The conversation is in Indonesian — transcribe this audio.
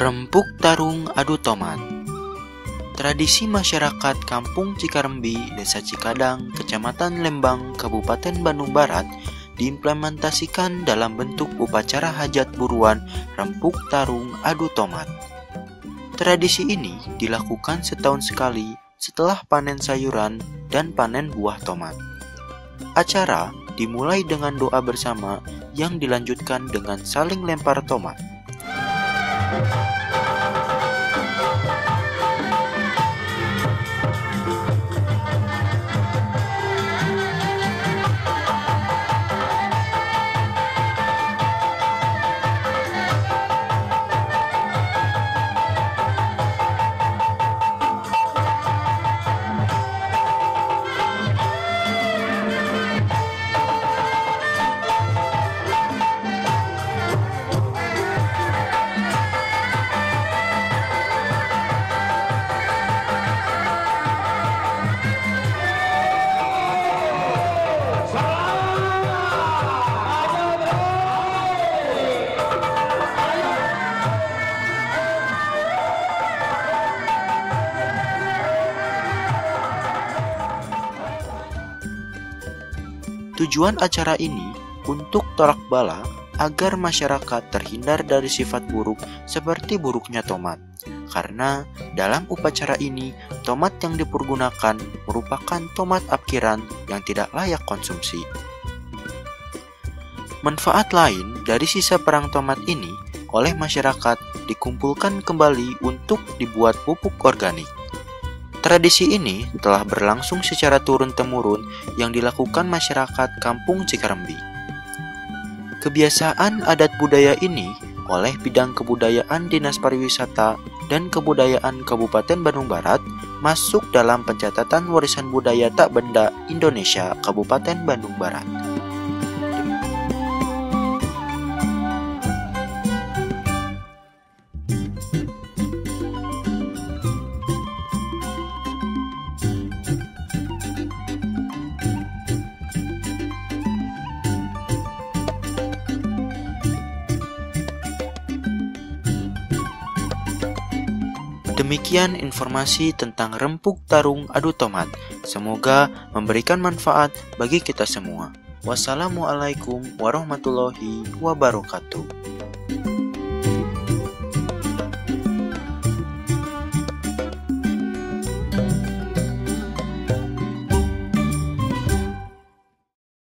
Rempuk tarung adu tomat. Tradisi masyarakat Kampung Cikarembi, Desa Cikadang, Kecamatan Lembang, Kabupaten Bandung Barat diimplementasikan dalam bentuk upacara hajat buruan rempuk tarung adu tomat. Tradisi ini dilakukan setahun sekali setelah panen sayuran dan panen buah tomat. Acara dimulai dengan doa bersama yang dilanjutkan dengan saling lempar tomat. Tujuan acara ini untuk tolak bala agar masyarakat terhindar dari sifat buruk seperti buruknya tomat. Karena dalam upacara ini, tomat yang dipergunakan merupakan tomat apkiran yang tidak layak konsumsi. Manfaat lain dari sisa perang tomat ini oleh masyarakat dikumpulkan kembali untuk dibuat pupuk organik. Tradisi ini telah berlangsung secara turun-temurun yang dilakukan masyarakat Kampung Cikarembi. Kebiasaan adat budaya ini oleh Bidang Kebudayaan Dinas Pariwisata dan Kebudayaan Kabupaten Bandung Barat masuk dalam pencatatan warisan budaya tak benda Indonesia Kabupaten Bandung Barat. Demikian informasi tentang rempuk tarung adu tomat. Semoga memberikan manfaat bagi kita semua. Wassalamualaikum warahmatullahi wabarakatuh.